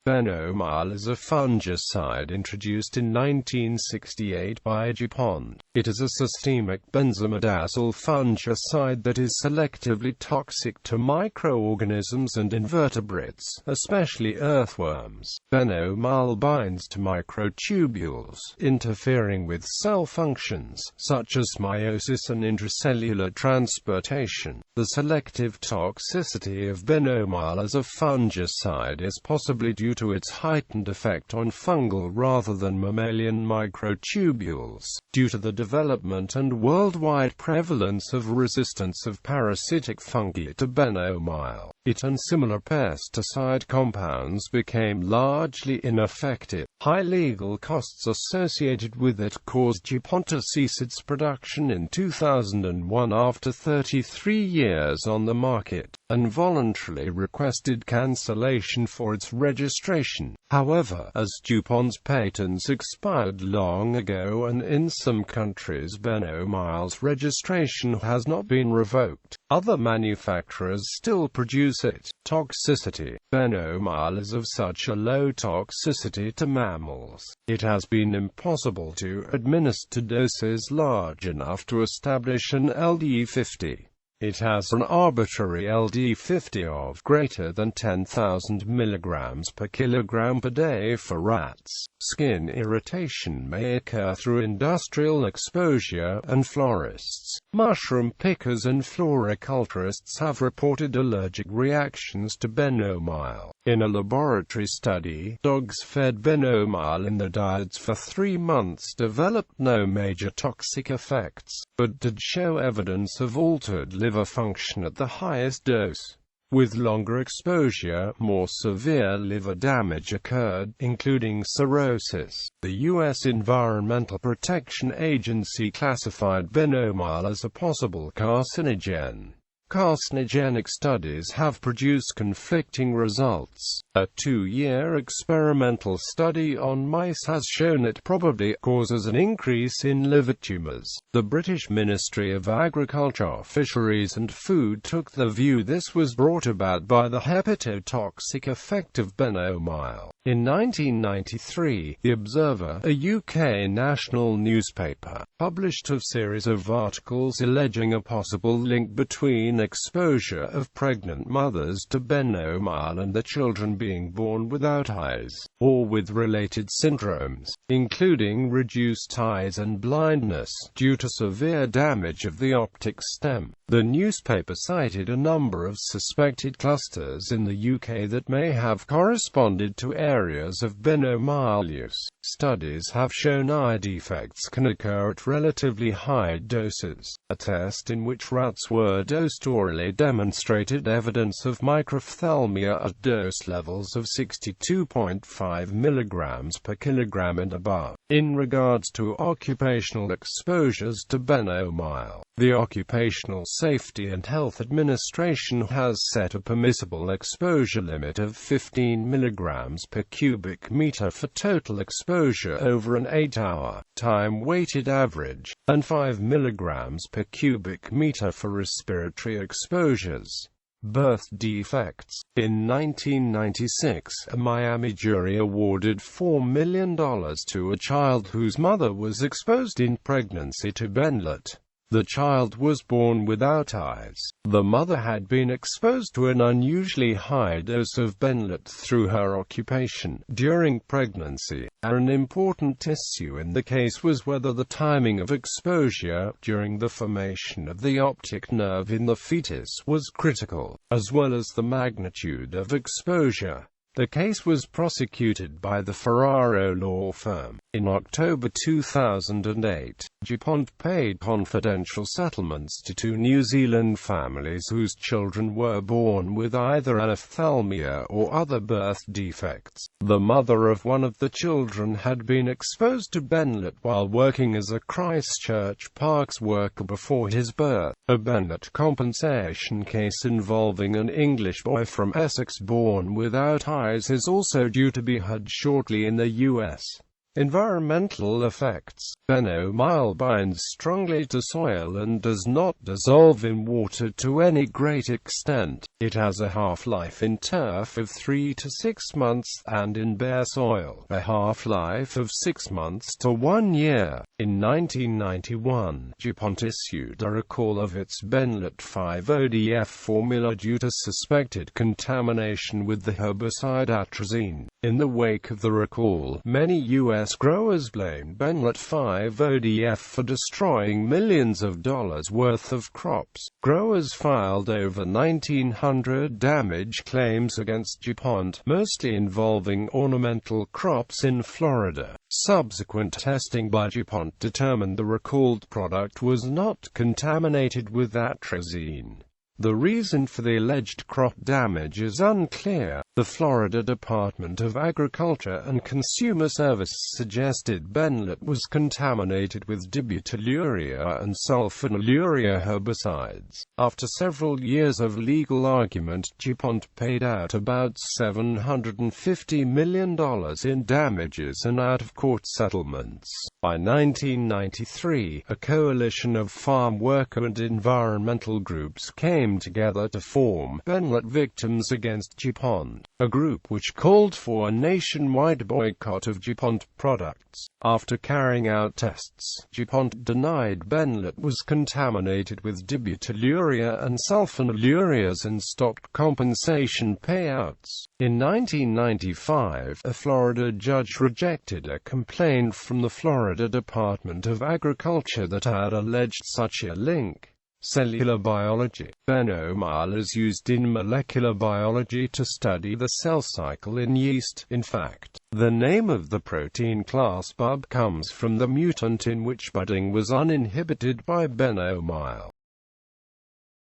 Benomyl is a fungicide introduced in 1968 by DuPont. It is a systemic benzimidazole fungicide that is selectively toxic to microorganisms and invertebrates, especially earthworms. Benomyl binds to microtubules, interfering with cell functions, such as meiosis and intracellular transportation. The selective toxicity of Benomyl as a fungicide is possibly due to its heightened effect on fungal rather than mammalian microtubules, due to the development and worldwide prevalence of resistance of parasitic fungi to Benomyl. It and similar pesticide compounds became largely ineffective. High legal costs associated with it caused DuPont to cease its production in 2001 after 33 years on the market, and voluntarily requested cancellation for its registration. However, as DuPont's patents expired long ago and in some countries Benomyl's registration has not been revoked, other manufacturers still produce it. Toxicity. Benomyl is of such a low toxicity to mammals, it has been impossible to administer doses large enough to establish an LD50. It has an arbitrary LD50 of greater than 10,000 mg per kilogram per day for rats. Skin irritation may occur through industrial exposure, and florists, mushroom pickers and floriculturists have reported allergic reactions to Benomyl. In a laboratory study, dogs fed Benomyl in their diets for 3 months developed no major toxic effects, but did show evidence of altered liver function at the highest dose. With longer exposure, more severe liver damage occurred, including cirrhosis. The U.S. Environmental Protection Agency classified Benomyl as a possible carcinogen. Carcinogenic studies have produced conflicting results. A 2-year experimental study on mice has shown it probably causes an increase in liver tumors. The British Ministry of Agriculture, Fisheries and Food took the view this was brought about by the hepatotoxic effect of Benomyl. In 1993, The Observer, a UK national newspaper, published a series of articles alleging a possible link between exposure of pregnant mothers to Benomyl and the children being born without eyes, or with related syndromes, including reduced eyes and blindness, due to severe damage of the optic stem. The newspaper cited a number of suspected clusters in the UK that may have corresponded to areas of Benomyl use. Studies have shown eye defects can occur at relatively high doses. A test in which rats were dosed orally demonstrated evidence of microphthalmia at dose levels of 62.5 mg per kilogram and above. In regards to occupational exposures to Benomyl, the Occupational Safety and Health Administration has set a permissible exposure limit of 15 mg per cubic meter for total exposure over an 8-hour, time-weighted average, and 5 mg per cubic meter for respiratory exposures. Birth defects. In 1996, a Miami jury awarded $4 million to a child whose mother was exposed in pregnancy to Benlet. The child was born without eyes. The mother had been exposed to an unusually high dose of Benlet through her occupation during pregnancy. An important issue in the case was whether the timing of exposure during the formation of the optic nerve in the fetus was critical, as well as the magnitude of exposure. The case was prosecuted by the Ferraro law firm. In October 2008, DuPont paid confidential settlements to 2 New Zealand families whose children were born with either anophthalmia or other birth defects. The mother of one of the children had been exposed to Benlet while working as a Christchurch Parks worker before his birth. A Benlet compensation case involving an English boy from Essex born without eyes is also due to be heard shortly in the U.S. Environmental effects. Benomyl binds strongly to soil and does not dissolve in water to any great extent. It has a half-life in turf of 3 to 6 months, and in bare soil, a half-life of 6 months to 1 year. In 1991, DuPont issued a recall of its Benlit 5-ODF formula due to suspected contamination with the herbicide atrazine. In the wake of the recall, many U.S. growers blamed Benlit 5-ODF for destroying millions of dollars worth of crops. Growers filed over 1,900 damage claims against DuPont, mostly involving ornamental crops in Florida. Subsequent testing by DuPont determined the recalled product was not contaminated with atrazine. The reason for the alleged crop damage is unclear. The Florida Department of Agriculture and Consumer Services suggested Benlit was contaminated with dibutylurea and sulfonylurea herbicides. After several years of legal argument, DuPont paid out about $750 million in damages and out-of-court settlements. By 1993, a coalition of farm worker and environmental groups came together to form Benlit Victims Against DuPont, a group which called for a nationwide boycott of DuPont products. After carrying out tests, DuPont denied Benlit was contaminated with dibutylurea and sulfonylureas and stopped compensation payouts. In 1995, a Florida judge rejected a complaint from the Florida Department of Agriculture that had alleged such a link. Cellular biology. Benomyl is used in molecular biology to study the cell cycle in yeast. In fact, the name of the protein class bub comes from the mutant in which budding was uninhibited by benomyl.